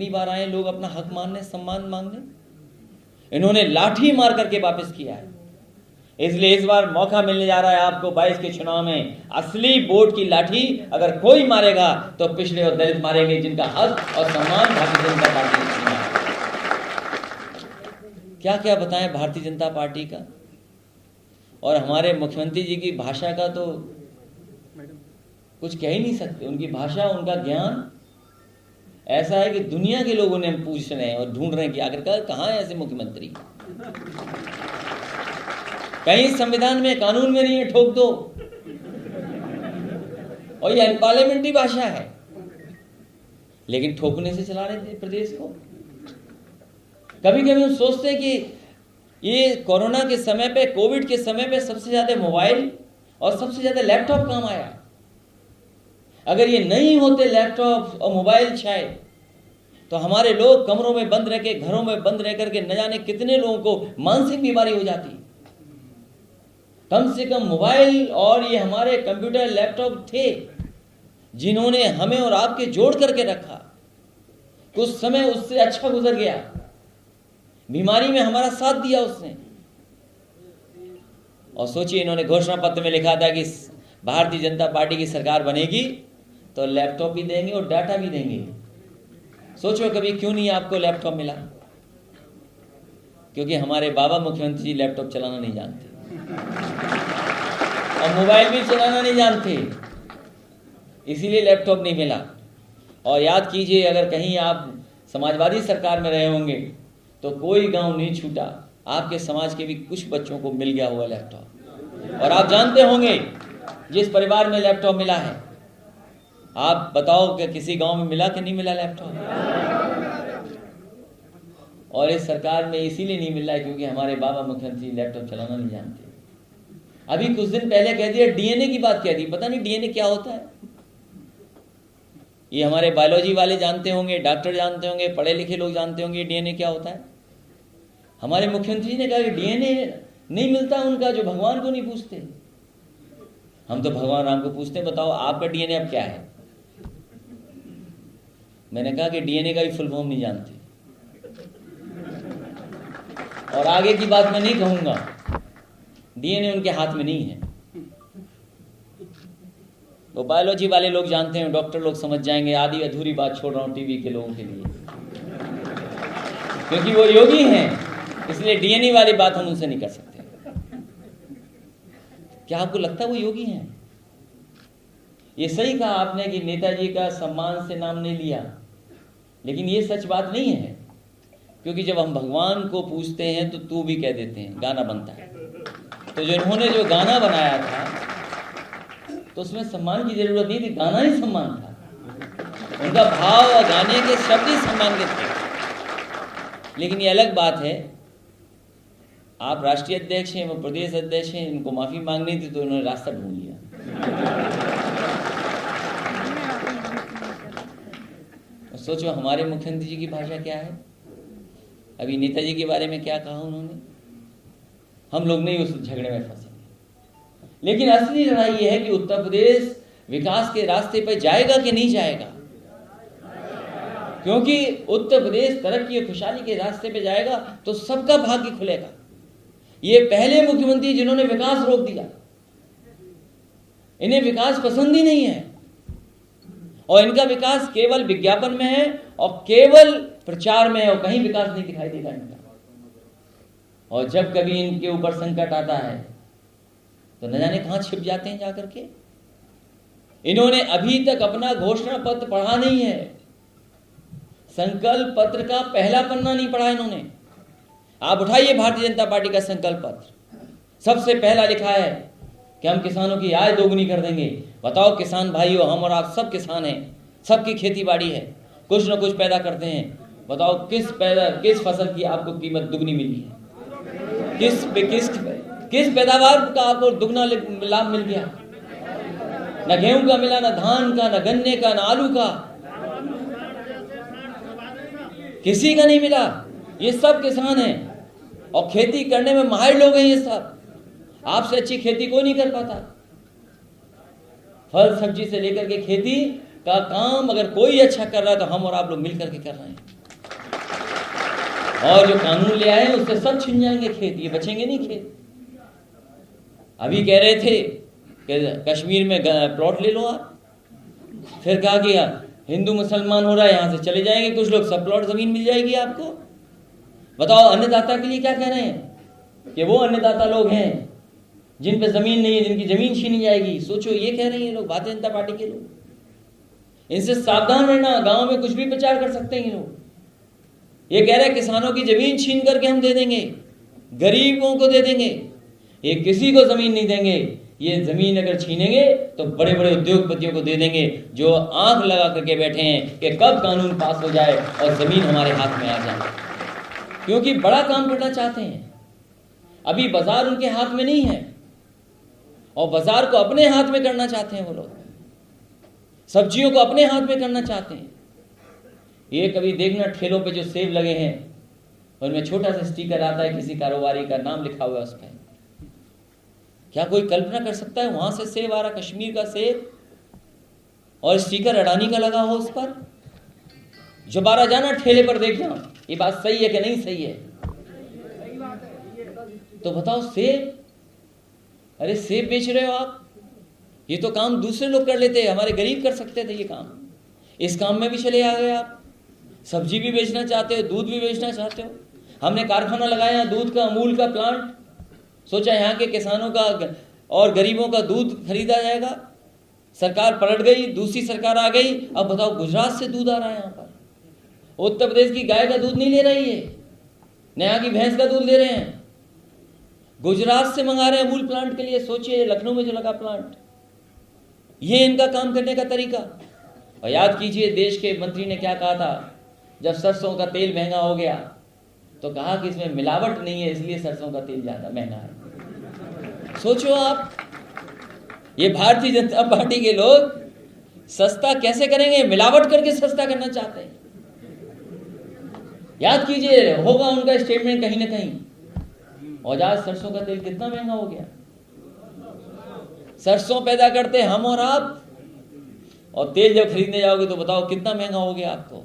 कितनी बार आए लोग अपना हक मानने, सम्मान मांगने, इन्होंने लाठी मार करके वापस किया है। इसलिए इस बार मौका मिलने जा रहा है आपको 22 के चुनाव में। असली वोट की लाठी अगर कोई मारेगा तो पिछड़े और दलित मारेंगे, जिनका हक और सम्मान भारतीय जनता पार्टी ने छीना है। क्या क्या बताएं भारतीय जनता पार्टी का। और हमारे मुख्यमंत्री जी की भाषा का तो कुछ कह ही नहीं सकते। उनकी भाषा, उनका ज्ञान ऐसा है कि दुनिया के लोग उन्हें पूछ रहे हैं और ढूंढ रहे हैं कि आखिरकार कहाँ है ऐसे मुख्यमंत्री। कहीं संविधान में, कानून में नहीं है, ठोक दो। और ये अनपार्लियामेंट्री भाषा है, लेकिन ठोकने से चला रहे थे प्रदेश को। कभी कभी हम सोचते हैं कि ये कोरोना के समय पे, कोविड के समय पे सबसे ज्यादा मोबाइल और सबसे ज्यादा लैपटॉप काम आया। अगर ये नहीं होते लैपटॉप और मोबाइल शायद, तो हमारे लोग कमरों में बंद रह के, घरों में बंद रह करके न जाने कितने लोगों को मानसिक बीमारी हो जाती। कम से कम मोबाइल और ये हमारे कंप्यूटर, लैपटॉप थे जिन्होंने हमें और आपके जोड़ करके रखा। कुछ समय उससे अच्छा गुजर गया, बीमारी में हमारा साथ दिया उसने। और सोचिए, इन्होंने घोषणा पत्र में लिखा था कि भारतीय जनता पार्टी की सरकार बनेगी तो लैपटॉप भी देंगे और डाटा भी देंगे। सोचो कभी क्यों नहीं आपको लैपटॉप मिला? क्योंकि हमारे बाबा मुख्यमंत्री जी लैपटॉप चलाना नहीं जानते और मोबाइल भी चलाना नहीं जानते, इसीलिए लैपटॉप नहीं मिला। और याद कीजिए, अगर कहीं आप समाजवादी सरकार में रहे होंगे तो कोई गांव नहीं छूटा, आपके समाज के भी कुछ बच्चों को मिल गया हुआ लैपटॉप। और आप जानते होंगे जिस परिवार में लैपटॉप मिला है, आप बताओ कि किसी गांव में मिला कि नहीं मिला लैपटॉप? और इस सरकार में इसीलिए नहीं मिल रहा है क्योंकि हमारे बाबा मुख्यमंत्री लैपटॉप चलाना नहीं जानते। अभी कुछ दिन पहले कह दिया, डीएनए की बात कह दी। पता नहीं डीएनए क्या होता है। ये हमारे बायोलॉजी वाले जानते होंगे, डॉक्टर जानते होंगे, पढ़े लिखे लोग जानते होंगे डीएनए क्या होता है। हमारे मुख्यमंत्री ने कहा कि डीएनए नहीं मिलता उनका, जो भगवान को नहीं पूछते। हम तो भगवान राम को पूछते, बताओ आपका डीएनए अब क्या है? मैंने कहा कि डीएनए का भी फुल फॉर्म नहीं जानते। और आगे की बात मैं नहीं कहूंगा, डीएनए उनके हाथ में नहीं है। तो बायोलॉजी वाले लोग जानते हैं, डॉक्टर लोग समझ जाएंगे। आधी अधूरी बात छोड़ रहा हूं टीवी के लोगों के लिए, क्योंकि वो योगी हैं, इसलिए डीएनए वाली बात हम उनसे नहीं कर सकते। क्या आपको लगता है वो योगी हैं? ये सही कहा आपने कि नेताजी का सम्मान से नाम नहीं लिया, लेकिन ये सच बात नहीं है। क्योंकि जब हम भगवान को पूछते हैं तो तू भी कह देते हैं, गाना बनता है। तो जो इन्होंने जो गाना बनाया था तो उसमें सम्मान की जरूरत नहीं थी, गाना ही सम्मान था। उनका भाव और गाने के शब्द ही सम्मान के थे। लेकिन ये अलग बात है, आप राष्ट्रीय अध्यक्ष हैं, वो प्रदेश अध्यक्ष हैं, इनको माफी मांगनी थी तो इन्होंने रास्ता ढूंढ लिया। सोचो हमारे मुख्यमंत्री जी की भाषा क्या है। अभी नेताजी के बारे में क्या कहा उन्होंने। हम लोग नहीं उस झगड़े में फंसेंगे। लेकिन असली लड़ाई यह है कि उत्तर प्रदेश विकास के रास्ते पर जाएगा कि नहीं जाएगा। क्योंकि उत्तर प्रदेश तरक्की और खुशहाली के रास्ते पे जाएगा तो सबका भाग्य खुलेगा। ये पहले मुख्यमंत्री जिन्होंने विकास रोक दिया, इन्हें विकास पसंद ही नहीं है और इनका विकास केवल विज्ञापन में है और केवल प्रचार में है और कहीं विकास नहीं दिखाई देगा इनका। और जब कभी इनके ऊपर संकट आता है तो न जाने कहां छिप जाते हैं जाकर के। इन्होंने अभी तक अपना घोषणा पत्र पढ़ा नहीं है, संकल्प पत्र का पहला पन्ना नहीं पढ़ा इन्होंने। आप उठाइए भारतीय जनता पार्टी का संकल्प पत्र, सबसे पहला लिखा है कि हम किसानों की आय दोगुनी कर देंगे। बताओ किसान भाइयों, हम और आप सब किसान हैं, सबकी खेती बाड़ी है, कुछ न कुछ पैदा करते हैं। बताओ किस फसल की आपको कीमत दुगनी मिली है? किस पैदावार का आपको दुगना लाभ मिल गया? न गेहूं का मिला, न धान का, न गन्ने का, न आलू का, किसी का नहीं मिला। ये सब किसान हैं और खेती करने में माहिर लोग हैं। ये सब आपसे अच्छी खेती कोई नहीं कर पाता। फल सब्जी से लेकर के खेती का काम अगर कोई अच्छा कर रहा है तो हम और आप लोग मिल करके कर रहे हैं। और जो कानून ले आए उससे सब छिन जाएंगे खेत, ये बचेंगे नहीं खेत। अभी कह रहे थे कि कश्मीर में प्लॉट ले लो आप, फिर कहा कि हिंदू मुसलमान हो रहा है, यहां से चले जाएंगे कुछ लोग, सब प्लॉट जमीन मिल जाएगी आपको। बताओ अन्नदाता के लिए क्या कह रहे हैं कि वो अन्नदाता लोग हैं जिन पे जमीन नहीं है, जिनकी जमीन छीनी जाएगी। सोचो, ये कह रहे हैं लोग, भारतीय जनता पार्टी के लोग। इनसे सावधान रहना, गांव में कुछ भी प्रचार कर सकते हैं ये लोग। ये कह रहे हैं किसानों की जमीन छीन करके हम दे देंगे, गरीबों को दे देंगे, ये किसी को जमीन नहीं देंगे। ये जमीन अगर छीनेंगे तो बड़े बड़े उद्योगपतियों को दे देंगे जो आंख लगा करके बैठे हैं कि कब कानून पास हो जाए और जमीन हमारे हाथ में आ जाए, क्योंकि बड़ा काम करना चाहते हैं। अभी बाजार उनके हाथ में नहीं है और बाजार को अपने हाथ में करना चाहते हैं वो लोग, सब्जियों को अपने हाथ में करना चाहते हैं। ये कभी देखना ठेलों पे जो सेब लगे हैं उनमें छोटा सा स्टिकर आता है, किसी कारोबारी का नाम लिखा हुआ है उस पर। क्या कोई कल्पना कर सकता है वहां से सेब आ रहा, कश्मीर का सेब, और स्टिकर अडानी का लगा हो उस पर? दोबारा जाना ठेले पर देखना ये बात सही है कि नहीं सही है। तो बताओ सेब, अरे सेब बेच रहे हो आप, ये तो काम दूसरे लोग कर लेते हैं, हमारे गरीब कर सकते थे ये काम। इस काम में भी चले आ गए आप। सब्जी भी बेचना चाहते हो, दूध भी बेचना चाहते हो। हमने कारखाना लगाया दूध का, अमूल का प्लांट, सोचा यहाँ के किसानों का और गरीबों का दूध खरीदा जाएगा। सरकार पलट गई, दूसरी सरकार आ गई। अब बताओ गुजरात से दूध आ रहा है यहाँ पर, उत्तर प्रदेश की गाय का दूध नहीं ले रही है, न यहाँ की भैंस का दूध ले रहे हैं, गुजरात से मंगा रहे हैं अमूल प्लांट के लिए। सोचिए लखनऊ में जो लगा प्लांट, ये इनका काम करने का तरीका। और याद कीजिए देश के मंत्री ने क्या कहा था जब सरसों का तेल महंगा हो गया, तो कहा कि इसमें मिलावट नहीं है इसलिए सरसों का तेल ज्यादा महंगा है। सोचो आप, ये भारतीय जनता पार्टी के लोग सस्ता कैसे करेंगे, मिलावट करके सस्ता करना चाहते हैं। याद कीजिए होगा उनका स्टेटमेंट कहीं ना कहीं। और आज सरसों का तेल कितना महंगा हो गया। सरसों पैदा करते हम और आप, और तेल जब खरीदने जाओगे तो बताओ कितना महंगा हो गया आपको।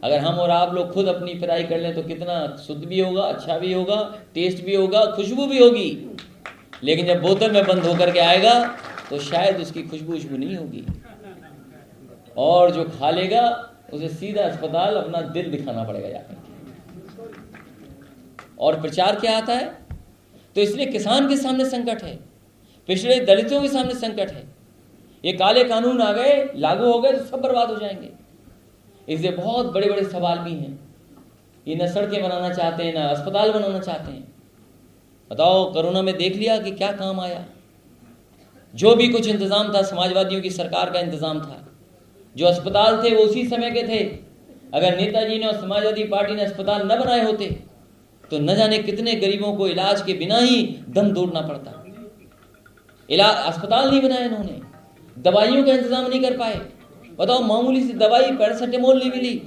अगर हम और आप लोग खुद अपनी पेराई कर लें तो कितना शुद्ध भी होगा, अच्छा भी होगा, टेस्ट भी होगा, खुशबू भी होगी। लेकिन जब बोतल में बंद होकर के आएगा तो शायद उसकी खुशबू नहीं होगी, और जो खा लेगा उसे सीधा अस्पताल अपना दिल दिखाना पड़ेगा जाकर। और प्रचार क्या आता है, तो इसलिए किसान के सामने संकट है, पिछड़े दलितों के सामने संकट है। ये काले कानून आ गए, लागू हो गए तो सब बर्बाद हो जाएंगे। इसलिए बहुत बड़े बड़े सवाल भी हैं। ये न सड़कें बनाना चाहते हैं, न अस्पताल बनाना चाहते हैं। बताओ कोरोना में देख लिया कि क्या काम आया। जो भी कुछ इंतजाम था समाजवादियों की सरकार का इंतजाम था, जो अस्पताल थे वो उसी समय के थे। अगर नेताजी ने और समाजवादी पार्टी ने अस्पताल न बनाए होते तो न जाने कितने गरीबों को इलाज के बिना ही दम तोड़ना पड़ता। अस्पताल नहीं बनाए इन्होंने, दवाइयों का इंतजाम नहीं कर पाए। बताओ मामूली सी दवाई पैरासिटामोल नहीं मिली,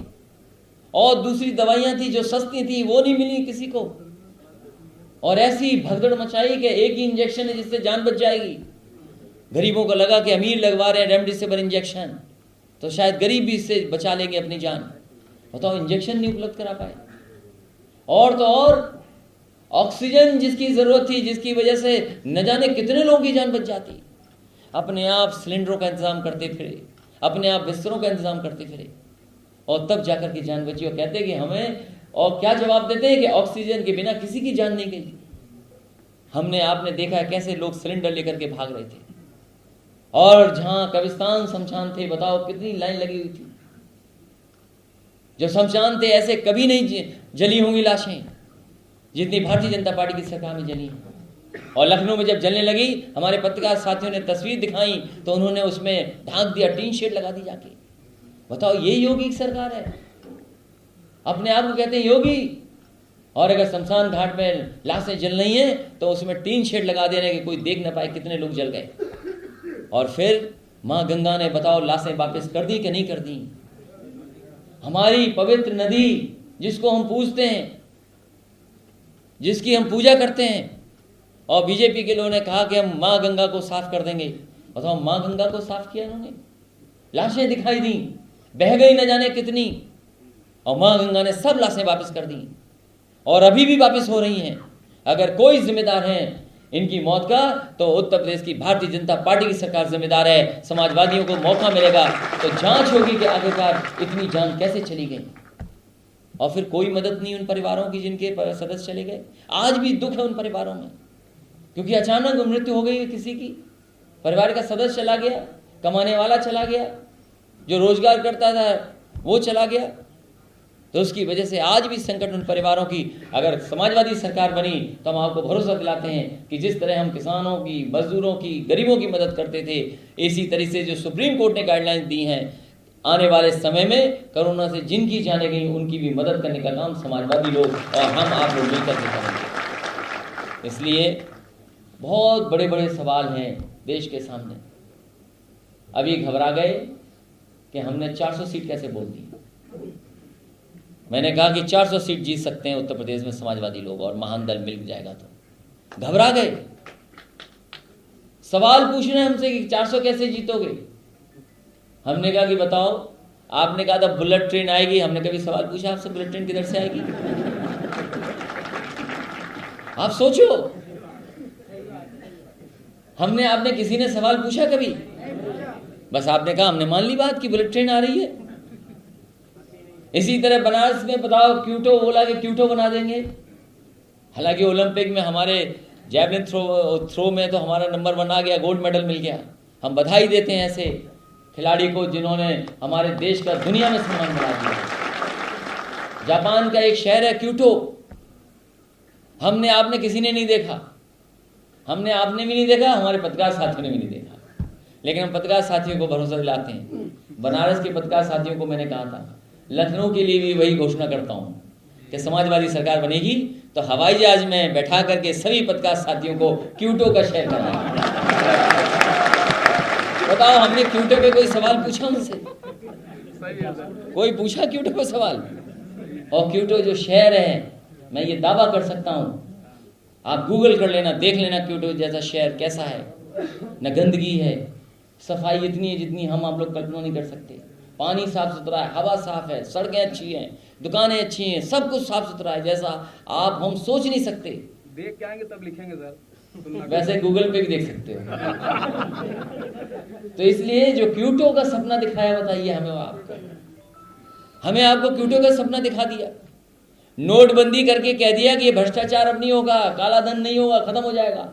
और दूसरी दवाइयां थी जो सस्ती थी वो नहीं मिली किसी को। और ऐसी भगदड़ मचाई कि एक ही इंजेक्शन है जिससे जान बच जाएगी। गरीबों को लगा कि अमीर लगवा रहे हैं रेमडेसिविर इंजेक्शन, तो शायद गरीब भी इससे बचा लेंगे अपनी जान। बताओ इंजेक्शन नहीं उपलब्ध करा पाए। और तो और ऑक्सीजन जिसकी जरूरत थी, जिसकी वजह से न जाने कितने लोगों की जान बच जाती, अपने आप सिलेंडरों का इंतजाम करते फिरे, अपने आप बिस्तरों का इंतजाम करते फिरे, और तब जाकर की जान बची। और कहते कि हमें, और क्या जवाब देते हैं कि ऑक्सीजन के बिना किसी की जान नहीं गई। हमने आपने देखा है कैसे लोग सिलेंडर लेकर के भाग रहे थे, और जहां कब्रिस्तान शमशान थे बताओ कितनी लाइन लगी हुई थी। जो शमशान थे ऐसे कभी नहीं जली होंगी लाशें जितनी भारतीय जनता पार्टी की सरकार में जली हैं। और लखनऊ में जब जलने लगी, हमारे पत्रकार साथियों ने तस्वीर दिखाई तो उन्होंने उसमें ढांक दिया, टीन शेड लगा दी जाके। बताओ ये योगी की सरकार है, अपने आप को कहते हैं योगी, और अगर शमशान घाट में लाशें जल रही हैं तो उसमें टीन शेड लगा देने कि कोई देख ना पाए कितने लोग जल गए। और फिर मां गंगा ने बताओ लाशें वापस कर दी कि नहीं कर दी। हमारी पवित्र नदी जिसको हम पूजते हैं, जिसकी हम पूजा करते हैं, और बीजेपी के लोगों ने कहा कि हम मां गंगा को साफ कर देंगे। बताओ मां गंगा को साफ किया इन्होंने। लाशें दिखाई दी, बह गई न जाने कितनी, और मां गंगा ने सब लाशें वापस कर दी और अभी भी वापस हो रही हैं। अगर कोई जिम्मेदार है इनकी मौत का तो उत्तर प्रदेश की भारतीय जनता पार्टी की सरकार जिम्मेदार है। समाजवादियों को मौका मिलेगा तो जांच होगी कि आखिरकार इतनी जान कैसे चली गई, और फिर कोई मदद नहीं उन परिवारों की जिनके सदस्य चले गए। आज भी दुख है उन परिवारों में, क्योंकि अचानक मृत्यु हो गई है किसी की, परिवार का सदस्य चला गया, कमाने वाला चला गया, जो रोजगार करता था वो चला गया। तो उसकी वजह से आज भी संकट उन परिवारों की। अगर समाजवादी सरकार बनी तो हम आपको भरोसा दिलाते हैं कि जिस तरह हम किसानों की, मजदूरों की, गरीबों की मदद करते थे, इसी तरह से जो सुप्रीम कोर्ट ने गाइडलाइंस दी हैं, आने वाले समय में कोरोना से जिनकी जाने गई उनकी भी मदद करने का काम समाजवादी लोग और हम आप लोग मिलकर के करेंगे। इसलिए बहुत बड़े बड़े सवाल हैं देश के सामने। अभी घबरा गए कि हमने 400 सीट कैसे बोल दी। मैंने कहा कि 400 सीट जीत सकते हैं उत्तर प्रदेश में समाजवादी लोग और महान दल मिल जाएगा, तो घबरा गए। सवाल पूछ रहे हैं हमसे कि 400 कैसे जीतोगे। हमने कहा कि बताओ, आपने कहा था बुलेट ट्रेन आएगी, हमने कभी सवाल पूछा आपसे बुलेट ट्रेन किधर से आएगी? आप सोचो, आपने किसी ने सवाल पूछा कभी? बस आपने कहा, हमने मान ली बात कि बुलेट ट्रेन आ रही है। इसी तरह बनारस में बताओ, क्यूटो बोला कि क्यूटो बना देंगे। हालांकि ओलंपिक में हमारे जैवलिन थ्रो में तो हमारा नंबर 1 आ गया, गोल्ड मेडल मिल गया। हम बधाई देते हैं ऐसे खिलाड़ी को जिन्होंने हमारे देश का दुनिया में सम्मान बढ़ा दिया। जापान का एक शहर है क्यूटो, हमने आपने किसी ने नहीं देखा, आपने भी नहीं देखा, हमारे पत्रकार साथियों ने भी नहीं देखा, लेकिन हम पत्रकार साथियों को भरोसा दिलाते हैं। बनारस के पत्रकार साथियों को मैंने कहा था, लखनऊ के लिए भी वही घोषणा करता हूं कि समाजवादी सरकार बनेगी तो हवाई जहाज में बैठा करके सभी पत्रकार साथियों को क्यूटो का शहर कराएंगे। बताओ, हमने क्यूटो पे कोई सवाल पूछा उनसे? कोई पूछा क्यूटो पे सवाल? और क्यूटो जो शहर है, मैं ये दावा कर सकता हूं, आप गूगल कर लेना, देख लेना क्यूटो जैसा शहर कैसा है। न गंदगी है, सफाई इतनी है जितनी हम आप लोग कल्पना नहीं कर सकते। पानी साफ सुथरा है, हवा साफ है, सड़कें अच्छी हैं, दुकानें अच्छी हैं, सब कुछ साफ सुथरा है जैसा आप हम सोच नहीं सकते। देख के आएंगे तब लिखेंगे सर। वैसे गूगल पे भी देख सकते हो। तो इसलिए जो क्यूटो का सपना दिखाया, बताइए हमें आपको क्यूटो का सपना दिखा दिया। नोटबंदी करके कह दिया कि ये भ्रष्टाचार अब नहीं होगा, काला धन नहीं होगा, खत्म हो जाएगा।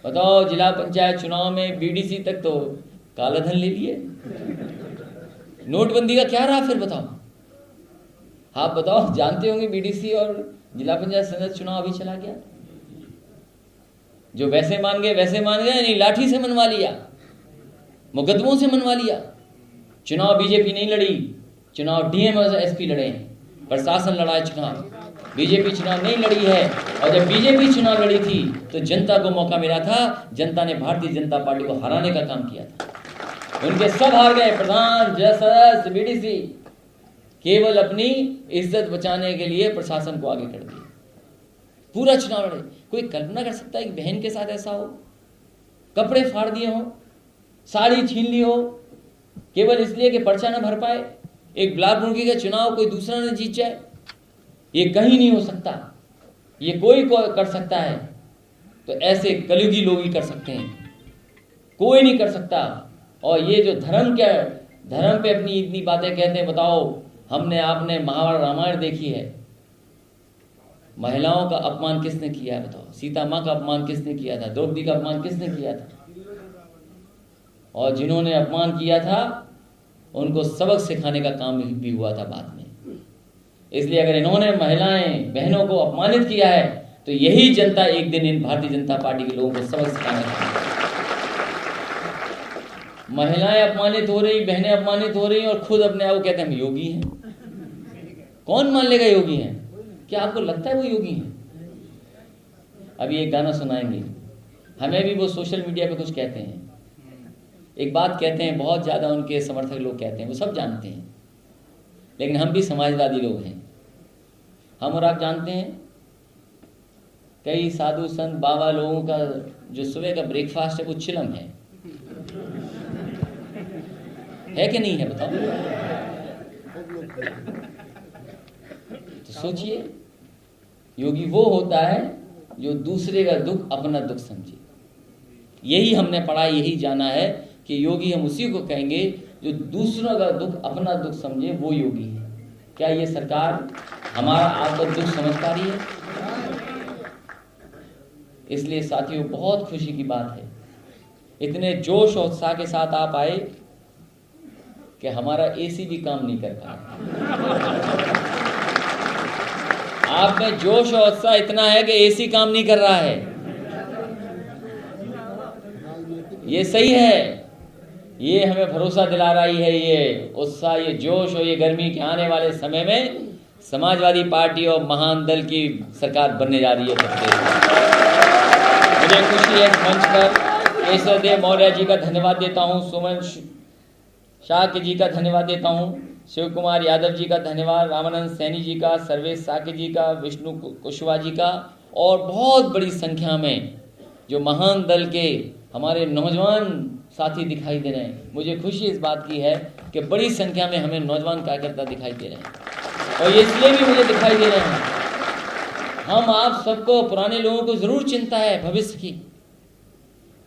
बताओ, जिला पंचायत चुनाव में बीडीसी तक तो काला धन ले लिए। नोटबंदी का क्या रहा फिर? बताओ, आप बताओ, जानते होंगे बीडीसी और जिला पंचायत सदस्य चुनाव अभी चला गया। जो वैसे मान गए नहीं, लाठी से मनवा लिया, मुकदमों से मनवा लिया। चुनाव बीजेपी नहीं लड़ी, चुनाव डीएम और एसपी लड़े हैं, प्रशासन लड़ा है चुनाव, बीजेपी चुनाव नहीं लड़ी है। और जब बीजेपी चुनाव लड़ी थी तो जनता को मौका मिला था, जनता ने भारतीय जनता पार्टी को हराने का काम किया था। उनके सब हार गए, प्रधान, सदस्य, बीडीसी, केवल अपनी इज्जत बचाने के लिए प्रशासन को आगे कर दिया। पूरा चुनाव लड़े। कोई कल्पना कर सकता है कि बहन के साथ ऐसा हो? कपड़े फाड़ दिए हो, साड़ी छीन ली हो, केवल इसलिए कि पर्चा न भर पाए। एक ब्लॉक मुर्गी का चुनाव कोई दूसरा न जीत जाए, ये कहीं नहीं हो सकता। ये कोई कर सकता है तो ऐसे कलयुगी लोग ही कर सकते हैं, कोई नहीं कर सकता। और ये जो धर्म पे अपनी इतनी बातें कहते हैं, बताओ, हमने आपने महाभारत रामायण देखी है, महिलाओं का अपमान किसने किया है? बताओ, सीता माँ का अपमान किसने किया था? द्रौपदी का अपमान किसने किया था? और जिन्होंने अपमान किया था उनको सबक सिखाने का काम भी हुआ था बाद में। इसलिए अगर इन्होंने महिलाएं, बहनों को अपमानित किया है तो यही जनता एक दिन इन भारतीय जनता पार्टी के लोगों को सबक सिखाने का। महिलाएं अपमानित हो रही, बहनें अपमानित हो रही और खुद अपने आप को कहते हैं हम योगी हैं। कौन मान लेगा योगी हैं? क्या आपको लगता है वो योगी हैं? अभी एक गाना सुनाएंगे, हमें भी वो सोशल मीडिया पे कुछ कहते हैं, एक बात कहते हैं, बहुत ज्यादा उनके समर्थक लोग कहते हैं, वो सब जानते हैं, लेकिन हम भी समाजवादी लोग हैं। हम और आप जानते हैं कई साधु संत बाबा लोगों का जो सुबह का ब्रेकफास्ट है वो चिलम है। है कि नहीं है बताओ? तो सोचिए, योगी वो होता है जो दूसरे का दुख अपना दुख समझे। यही हमने पढ़ा, यही जाना है कि योगी हम उसी को कहेंगे जो दूसरों का दुख अपना दुख समझे, वो योगी है। क्या ये सरकार हमारा आपका दुख समझ पा रही है? इसलिए साथियों, बहुत खुशी की बात है, इतने जोश और उत्साह के साथ आप आए कि हमारा एसी भी काम नहीं कर पाया। आप में जोश और उत्साह इतना है कि एसी काम नहीं कर रहा है। ये सही है, ये हमें भरोसा दिला रही है, ये उत्साह, ये जोश और ये गर्मी के आने वाले समय में समाजवादी पार्टी और महान दल की सरकार बनने जा रही है। मुझे खुशी है इस मंच पर केशव देव मौर्य जी का धन्यवाद देता हूँ, सुमन शाह जी का धन्यवाद देता हूँ, शिव कुमार यादव जी का धन्यवाद, रामानंद सैनी जी का, सर्वेश साके जी का, विष्णु कुशवाहा जी का, और बहुत बड़ी संख्या में जो महान दल के हमारे नौजवान साथी दिखाई दे रहे हैं। मुझे खुशी इस बात की है कि बड़ी संख्या में हमें नौजवान कार्यकर्ता दिखाई दे रहे हैं, और ये इसलिए भी मुझे दिखाई दे रहे हैं, हम आप सबको, पुराने लोगों को जरूर चिंता है भविष्य की,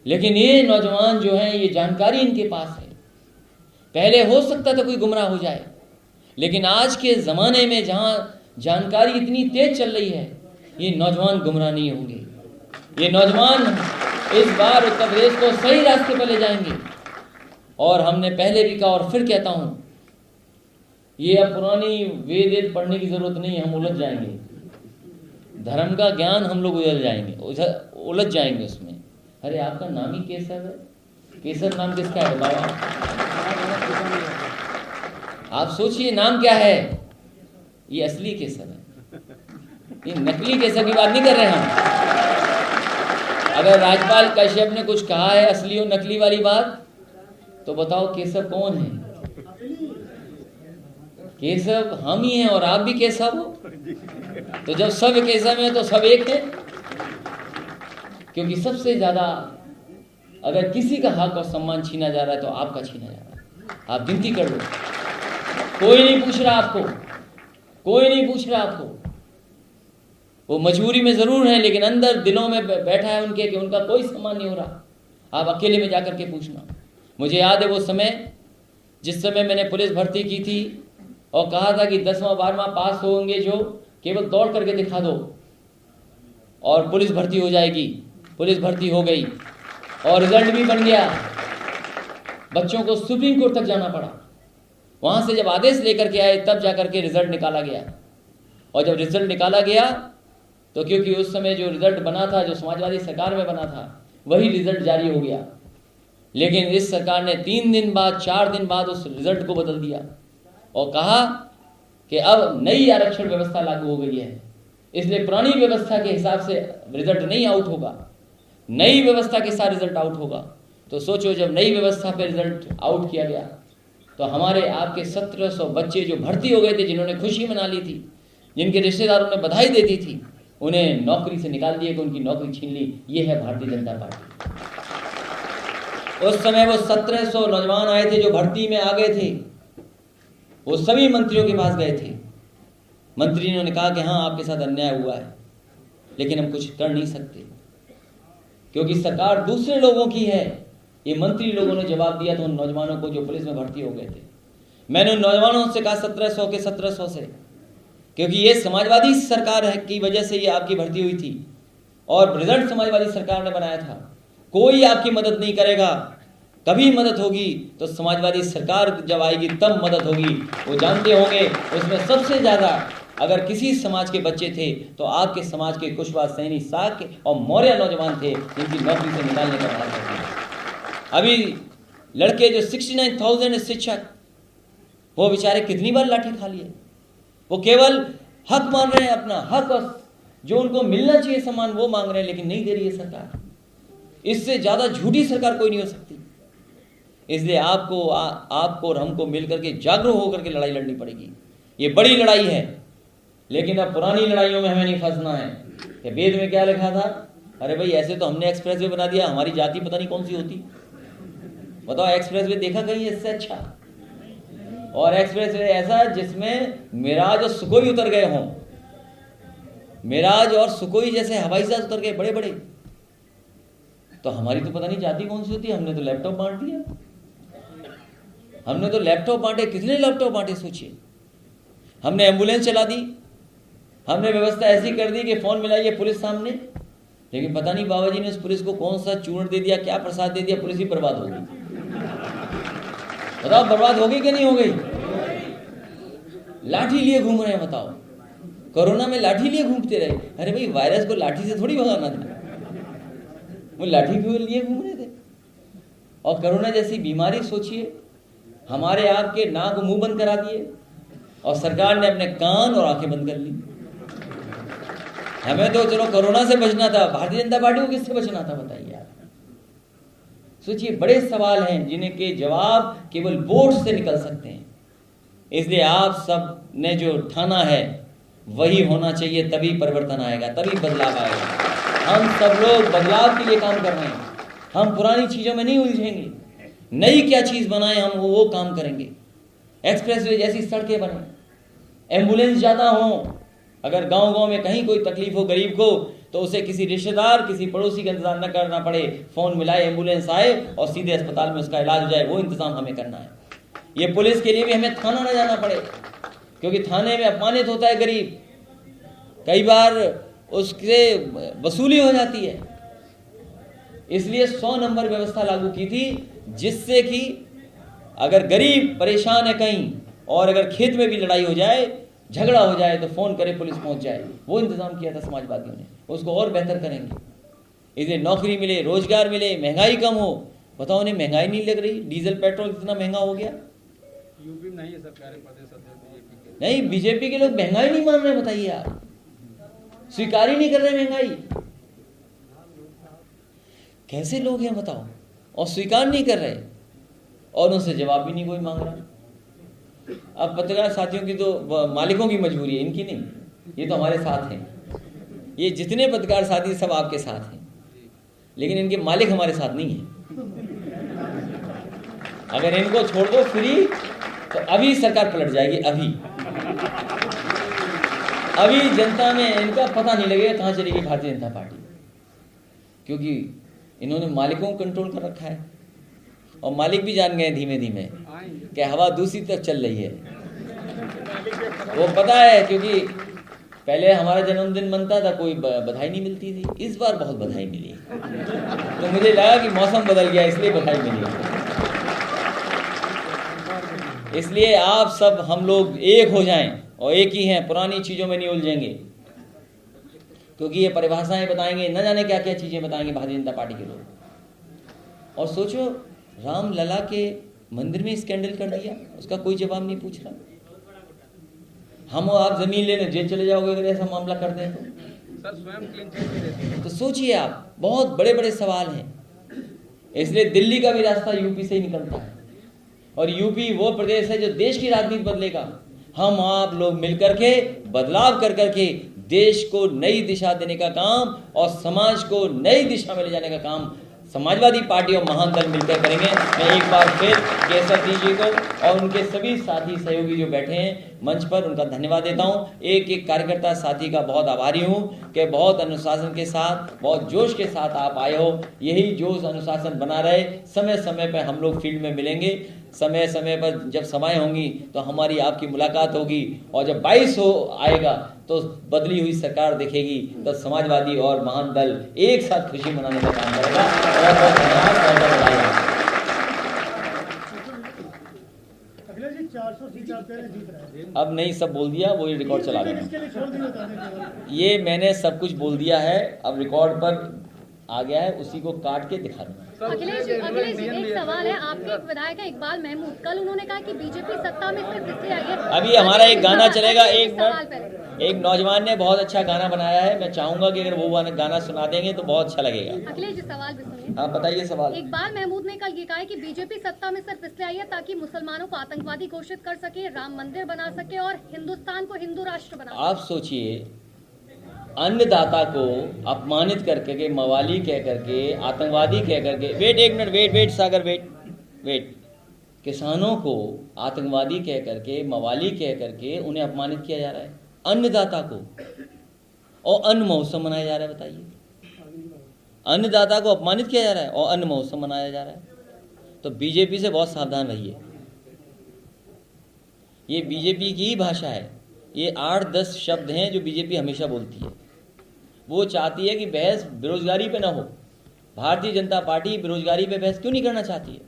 लेकिन ये नौजवान जो हैं, ये जानकारी इनके पास है। पहले हो सकता था कोई गुमराह हो जाए, लेकिन आज के ज़माने में जहाँ जानकारी इतनी तेज चल रही है, ये नौजवान गुमराह नहीं होंगे। ये नौजवान इस बार उत्तर प्रदेश को सही रास्ते पर ले जाएंगे। और हमने पहले भी कहा और फिर कहता हूँ, ये अब पुरानी वेद पढ़ने की जरूरत नहीं है, हम उलझ जाएंगे। धर्म का ज्ञान हम लोग उलझ जाएंगे उसमें। अरे आपका नाम ही केसव है, केसव नाम किसका है बाबा? आप सोचिए नाम क्या है। ये असली केसव है, ये नकली केसव की बात नहीं कर रहे हम। अगर राजपाल कश्यप ने कुछ कहा है असली और नकली वाली बात, तो बताओ केसव कौन है? केसव हम ही हैं और आप भी केसव हो। तो जब सब केसव हैं तो सब एक है, क्योंकि सबसे ज्यादा अगर किसी का हक और सम्मान छीना जा रहा है तो आपका छीना जा रहा है। आप गिनती कर लो, कोई नहीं पूछ रहा आपको, कोई नहीं पूछ रहा आपको। वो मजबूरी में जरूर है, लेकिन अंदर दिलों में बैठा है उनके कि उनका कोई सम्मान नहीं हो रहा। आप अकेले में जाकर के पूछना। मुझे याद है वो समय, जिस समय मैंने पुलिस भर्ती की थी और कहा था कि 10वां 12वां पास होंगे जो, केवल दौड़ करके दिखा दो और पुलिस भर्ती हो जाएगी। पुलिस भर्ती हो गई और रिजल्ट भी बन गया। बच्चों को सुप्रीम कोर्ट तक जाना पड़ा। वहां से जब आदेश लेकर के आए तब जाकर के रिजल्ट निकाला गया। और जब रिजल्ट निकाला गया तो क्योंकि उस समय जो रिजल्ट बना था, जो समाजवादी सरकार में बना था, वही रिजल्ट जारी हो गया। लेकिन इस सरकार ने 3 दिन बाद, 4 दिन बाद उस रिजल्ट को बदल दिया और कहा कि अब नई आरक्षण व्यवस्था लागू हो गई है, इसलिए पुरानी व्यवस्था के हिसाब से रिजल्ट नहीं आउट होगा, नई व्यवस्था के साथ रिजल्ट आउट होगा। तो सोचो, जब नई व्यवस्था पे रिजल्ट आउट किया गया तो हमारे आपके 1700 बच्चे जो भर्ती हो गए थे, जिन्होंने खुशी मना ली थी, जिनके रिश्तेदारों ने बधाई देती थी, उन्हें नौकरी से निकाल दिया कि उनकी नौकरी छीन ली। ये है भारतीय जनता पार्टी। उस समय वो 1700 नौजवान आए थे जो भर्ती में आ गए थे, वो सभी मंत्रियों के पास गए थे। मंत्री ने कहा कि हाँ, आपके साथ अन्याय हुआ है, लेकिन हम कुछ कर नहीं सकते क्योंकि सरकार दूसरे लोगों की है। ये मंत्री लोगों ने जवाब दिया था उन नौजवानों को जो पुलिस में भर्ती हो गए थे। मैंने उन नौजवानों से कहा, 1700 के 1700 से, क्योंकि ये समाजवादी सरकार है की वजह से ये आपकी भर्ती हुई थी और रिजल्ट समाजवादी सरकार ने बनाया था। कोई आपकी मदद नहीं करेगा। कभी मदद होगी तो समाजवादी सरकार जब आएगी तब मदद होगी। वो जानते होंगे उसमें सबसे ज्यादा अगर किसी समाज के बच्चे थे तो आपके समाज के कुशवाहा, सैनी, साके और मौर्य नौजवान थे, जिनकी नौकरी से निकालने का प्रयास करते हैं। अभी लड़के जो 69,000 शिक्षक, वो बेचारे कितनी बार लाठी खा लिए। वो केवल हक मान रहे हैं, अपना हक और जो उनको मिलना चाहिए सम्मान वो मांग रहे हैं, लेकिन नहीं दे रही है सरकार। इससे ज्यादा झूठी सरकार कोई नहीं हो सकती। इसलिए आपको और हमको मिलकर के जागरूक होकर के लड़ाई लड़नी पड़ेगी। ये बड़ी लड़ाई है, लेकिन अब पुरानी लड़ाइयों में हमें नहीं फंसना है कि वेद में क्या लिखा था। अरे भाई, ऐसे तो हमने एक्सप्रेस वे बना दिया, हमारी जाति पता नहीं कौन सी होती। बताओ, एक्सप्रेस वे देखा कहीं इससे अच्छा? और एक्सप्रेस वे ऐसा जिसमें मिराज और सुकोई उतर गए हों, मिराज और सुकोई जैसे हवाई जहाज उतर गए बड़े बड़े। तो हमारी तो पता नहीं जाति कौन सी होती है, हमने तो लैपटॉप बांट दिया, हमने तो लैपटॉप बांटे, कितने लैपटॉप बांटे सोचिए। हमने एम्बुलेंस चला दी, हमने व्यवस्था ऐसी कर दी कि फोन मिलाइए पुलिस सामने, लेकिन पता नहीं बाबा जी ने उस पुलिस को कौन सा चूर्ण दे दिया, क्या प्रसाद दे दिया, पुलिस ही बर्बाद हो गई। बताओ बर्बाद हो गई कि नहीं हो गई? लाठी लिए घूम रहे हैं, बताओ कोरोना में लाठी लिए घूमते रहे। अरे भाई वायरस को लाठी से थोड़ी भगाना था, वो लाठी क्यों लिए घूम रहे थे। और कोरोना जैसी बीमारी सोचिए, हमारे आपके नाक मुंह बंद करा दिए और सरकार ने अपने कान और आंखें बंद कर ली। हमें तो चलो कोरोना से बचना था, भारतीय जनता पार्टी को किससे बचना था बताइए आप। सोचिए बड़े सवाल हैं जिनके जवाब केवल वोट से निकल सकते हैं। इसलिए आप सब ने जो ठाना है वही होना चाहिए, तभी परिवर्तन आएगा, तभी बदलाव आएगा। हम सब लोग बदलाव के लिए काम कर रहे हैं, हम पुरानी चीजों में नहीं उलझेंगे, नई क्या चीज बनाए हम वो काम करेंगे। एक्सप्रेसवे जैसी सड़कें बने, एम्बुलेंस ज्यादा हो, अगर गांव गांव में कहीं कोई तकलीफ हो गरीब को तो उसे किसी रिश्तेदार किसी पड़ोसी का इंतजार न करना पड़े, फोन मिलाए एम्बुलेंस आए और सीधे अस्पताल में उसका इलाज हो जाए, वो इंतजाम हमें करना है। ये पुलिस के लिए भी हमें थाना न जाना पड़े, क्योंकि थाने में अपमानित होता है गरीब, कई बार उससे वसूली हो जाती है। इसलिए 100 नंबर व्यवस्था लागू की थी, जिससे कि अगर गरीब परेशान है कहीं और अगर खेत में भी लड़ाई हो जाए, झगड़ा हो जाए तो फोन करे पुलिस पहुंच जाए, वो इंतजाम किया था समाजवादियों ने। उसको और बेहतर करेंगे, इसलिए नौकरी मिले, रोजगार मिले, महंगाई कम हो। बताओ उन्हें महंगाई नहीं लग रही, डीजल पेट्रोल कितना महंगा हो गया। यूपी में नहीं है सरकार, प्रदेश अध्यक्ष नहीं, बीजेपी के लोग महंगाई नहीं मान रहे, बताइए आप, स्वीकार ही नहीं कर रहे महंगाई। कैसे लोग हैं बताओ, और स्वीकार नहीं कर रहे और उनसे जवाब भी नहीं कोई मांग रहा। अब पत्रकार साथियों की तो मालिकों की मजबूरी है, इनकी नहीं, ये तो हमारे साथ हैं। ये जितने पत्रकार साथी सब आपके साथ हैं, लेकिन इनके मालिक हमारे साथ नहीं है। अगर इनको छोड़ दो फ्री तो अभी सरकार पलट जाएगी, अभी जनता में इनका पता नहीं लगेगा कहां चलेगी भारतीय जनता पार्टी, क्योंकि इन्होंने मालिकों को कंट्रोल कर रखा है और मालिक भी जान गए धीमे धीमे कि हवा दूसरी तरफ चल रही है। वो पता है, क्योंकि पहले हमारा जन्मदिन मनता था, कोई बधाई नहीं मिलती थी, इस बार बहुत बधाई मिली, तो मुझे लगा कि मौसम बदल गया इसलिए बधाई मिली। इसलिए आप सब हम लोग एक हो जाएं और एक ही हैं, पुरानी चीजों में नहीं उलझेंगे, क्योंकि ये परिभाषाएं बताएंगे, न जाने क्या क्या चीजें बताएंगे भारतीय जनता पार्टी के लोग। और सोचो रामलला के मंदिर में स्कैंडल कर दिया, उसका कोई जवाब नहीं पूछ रहा। हम आप जमीन लेने जेल चले जाओगे अगर ऐसा मामला कर दें सर, स्वयं क्लीन चिट भी देते हैं। तो सोचिए आप, बहुत बड़े बड़े सवाल हैं। इसलिए दिल्ली का भी रास्ता यूपी से ही निकलता है, और यूपी वो प्रदेश है जो देश की राजनीति बदलेगा। हम आप लोग मिलकर के बदलाव कर करके देश को नई दिशा देने का काम और समाज को नई दिशा में ले जाने का काम समाजवादी पार्टी और महान दल मिलकर करेंगे। मैं एक बार फिर केसर जी को और उनके सभी साथी सहयोगी जो बैठे हैं मंच पर, उनका धन्यवाद देता हूं। एक एक कार्यकर्ता साथी का बहुत आभारी हूं कि बहुत अनुशासन के साथ, बहुत जोश के साथ आप आए हो। यही जोश अनुशासन बना रहे, समय समय पर हम लोग फील्ड में मिलेंगे, समय समय पर जब समय होंगी तो हमारी आपकी मुलाकात होगी, और जब 22 आएगा तो बदली हुई सरकार दिखेगी, तो समाजवादी और महान दल एक साथ खुशी मनाने का काम करेगा। बहुत बहुत धन्यवाद। अब नहीं सब बोल दिया, वो ये रिकॉर्ड चला देना। ये मैंने सब कुछ बोल दिया है, अब रिकॉर्ड पर आ गया है, उसी को काट के दिखा दूंगा। अखिलेश जी, एक सवाल है। आपके एक विधायक है इकबाल महमूद, कल उन्होंने कहा कि बीजेपी सत्ता में सिर्फ इसलिए आई है। अभी हमारा एक गाना चलेगा, एक नौजवान ने बहुत अच्छा गाना बनाया है, मैं चाहूंगा कि अगर वो गाना सुना देंगे तो बहुत अच्छा लगेगा। अखिलेश जी, सवाल भी सुनिए। हाँ बताइए सवाल। इकबाल महमूद ने कल ये कहा है कि बीजेपी सत्ता में सिर्फ इसलिए आई है ताकि मुसलमानों को आतंकवादी घोषित कर सके, राम मंदिर बना सके और हिंदुस्तान को हिंदू राष्ट्र बना सके। आप सोचिए, अन्नदाता को अपमानित करके, मवाली कह करके, आतंकवादी कह करके, वेट एक मिनट, वेट सागर, वेट किसानों को आतंकवादी कह करके, मवाली कह करके उन्हें अपमानित किया जा रहा है, अन्नदाता को, और अन्न महोत्सव मनाया जा रहा है। बताइए, अन्नदाता को अपमानित किया जा रहा है और अन्न महोत्सव मनाया जा रहा है। तो बीजेपी से बहुत सावधान रहिए। ये बीजेपी की ही भाषा है। ये 8-10 शब्द हैं जो बीजेपी हमेशा बोलती है। वो चाहती है कि बहस बेरोजगारी पे ना हो। भारतीय जनता पार्टी बेरोजगारी पे बहस क्यों नहीं करना चाहती है?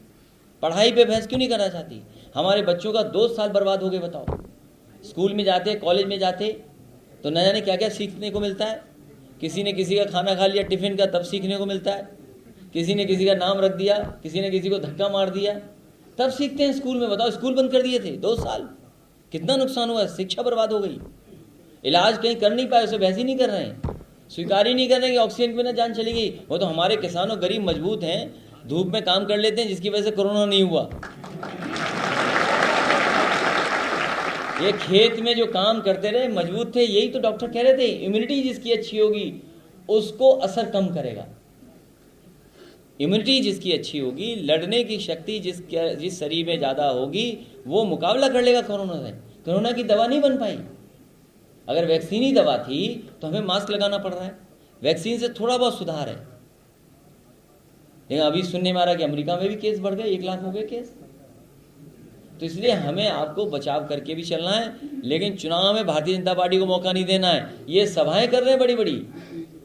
पढ़ाई पे बहस क्यों नहीं करना चाहती? हमारे बच्चों का 2 साल बर्बाद हो गए। बताओ, स्कूल में जाते, कॉलेज में जाते तो न जाने क्या क्या सीखने को मिलता है। किसी ने किसी का खाना खा लिया टिफिन का, तब सीखने को मिलता है। किसी ने किसी का नाम रख दिया, किसी ने किसी को धक्का मार दिया, तब सीखते हैं स्कूल में। बताओ, स्कूल बंद कर दिए थे 2 साल, कितना नुकसान हुआ, शिक्षा बर्बाद हो गई। इलाज कहीं कर नहीं पाए, उसे बहस ही नहीं कर रहे हैं, स्वीकार ही नहीं कर रहे कि ऑक्सीजन के बिना जान चली गई। वो तो हमारे किसान और गरीब मजबूत हैं, धूप में काम कर लेते हैं, जिसकी वजह से कोरोना नहीं हुआ। ये खेत में जो काम करते रहे, मजबूत थे, यही तो डॉक्टर कह रहे थे। इम्यूनिटी जिसकी अच्छी होगी उसको असर कम करेगा। इम्यूनिटी जिसकी अच्छी होगी, लड़ने की शक्ति जिस शरीर में ज़्यादा होगी, वो मुकाबला कर लेगा कोरोना से। कोरोना की दवा नहीं बन पाई। अगर वैक्सीन ही दवा थी तो हमें मास्क लगाना पड़ रहा है। वैक्सीन से थोड़ा बहुत सुधार है, लेकिन अभी सुनने में आ रहा है कि अमेरिका में भी केस बढ़ गए, 1 लाख हो गए केस। तो इसलिए हमें आपको बचाव करके भी चलना है, लेकिन चुनाव में भारतीय जनता पार्टी को मौका नहीं देना है। ये सभाएं कर रहे हैं बड़ी बड़ी,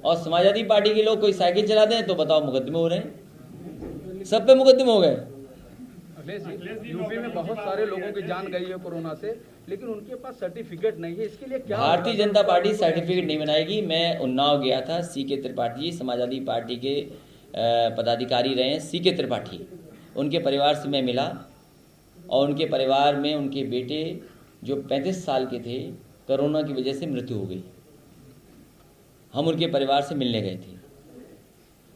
और समाजवादी पार्टी के लोग कोई साइकिल चला दें तो बताओ मुकदमे हो रहे हैं, सब पे मुकदमे हो गए। यूपी में बहुत सारे लोगों की जान गई है कोरोना से, लेकिन उनके पास सर्टिफिकेट नहीं है। इसके लिए क्या भारतीय जनता पार्टी सर्टिफिकेट नहीं बनाएगी। मैं उन्नाव गया था, CK त्रिपाठी समाजवादी पार्टी के पदाधिकारी रहे हैं, CK त्रिपाठी, उनके परिवार से मैं मिला, और उनके परिवार में उनके बेटे जो 35 साल के थे, कोरोना की वजह से मृत्यु हो गई। हम उनके परिवार से मिलने गए थे।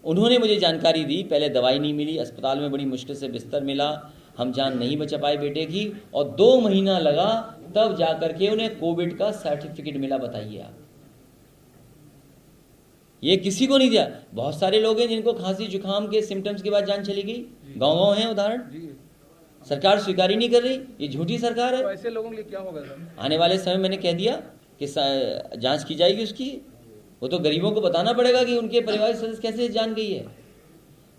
उन्होंने मुझे जानकारी दी, पहले दवाई नहीं मिली, अस्पताल में बड़ी मुश्किल से बिस्तर मिला, हम जान नहीं बचा पाए बेटे की, और 2 महीना लगा तब जाकर के उन्हें कोविड का सर्टिफिकेट मिला। बताइए आप, ये किसी को नहीं दिया। बहुत सारे लोग हैं जिनको खांसी जुकाम के सिम्टम्स के बाद जान चली गई, गाँव हैं उदाहरण। सरकार स्वीकार ही नहीं कर रही, ये झूठी सरकार है। तो ऐसे लोगों के लिए क्या होगा सर? आने वाले समय मैंने कह दिया कि जांच की जाएगी उसकी। वो तो गरीबों को बताना पड़ेगा कि उनके परिवार के सदस्य कैसे जान गई है।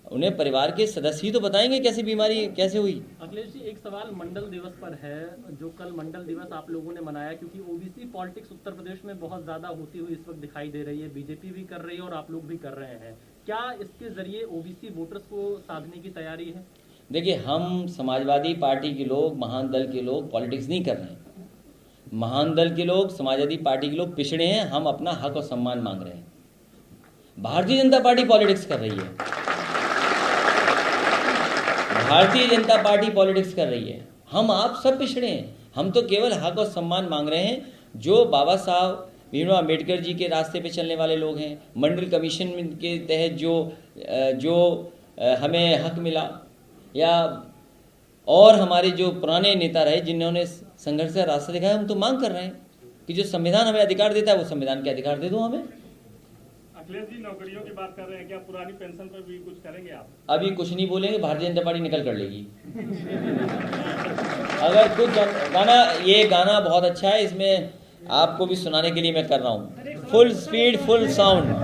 उन्हें परिवार के सदस्य ही तो बताएंगे कैसी बीमारी कैसे हुई। अखिलेश जी, एक सवाल मंडल दिवस पर है, जो कल मंडल दिवस आप लोगों ने मनाया, क्योंकि ओबीसी पॉलिटिक्स उत्तर प्रदेश में बहुत ज्यादा होती हुई इस वक्त दिखाई दे रही है। बीजेपी भी कर रही है और आप लोग भी कर रहे हैं। क्या इसके जरिए ओबीसी वोटर्स को साधने की तैयारी है? देखिए, हम समाजवादी पार्टी के लोग, महान दल के लोग पॉलिटिक्स नहीं कर रहे हैं। महान दल के लोग, समाजवादी पार्टी के लोग पिछड़े हैं, हम अपना हक और सम्मान मांग रहे हैं। भारतीय जनता पार्टी पॉलिटिक्स कर रही है, भारतीय जनता पार्टी पॉलिटिक्स कर रही है। हम आप सब पिछड़े हैं, हम तो केवल हक और सम्मान मांग रहे हैं। जो बाबा साहब भीमराव अम्बेडकर जी के रास्ते पे चलने वाले लोग हैं, मंडल कमीशन के तहत जो हमें हक मिला, या और हमारे जो पुराने नेता रहे जिन्होंने संघर्ष का रास्ता दिखाया, हम तो मांग कर रहे हैं कि जो संविधान हमें अधिकार देता है वो संविधान के अधिकार दे दो हमें। अखिलेश जी, नौकरियों की बात कर रहे हैं, क्या पुरानी पेंशन पर भी कुछ करेंगे आप? अभी कुछ नहीं बोलेंगे, भारतीय जनता पार्टी निकल कर लेगी। अगर कुछ गाना, ये गाना बहुत अच्छा है, इसमें आपको भी सुनाने के लिए मैं कर रहा हूँ। Full speed full sound.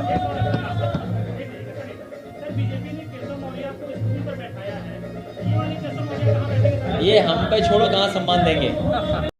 ये हम पे छोड़ो, कहाँ सम्मान देंगे।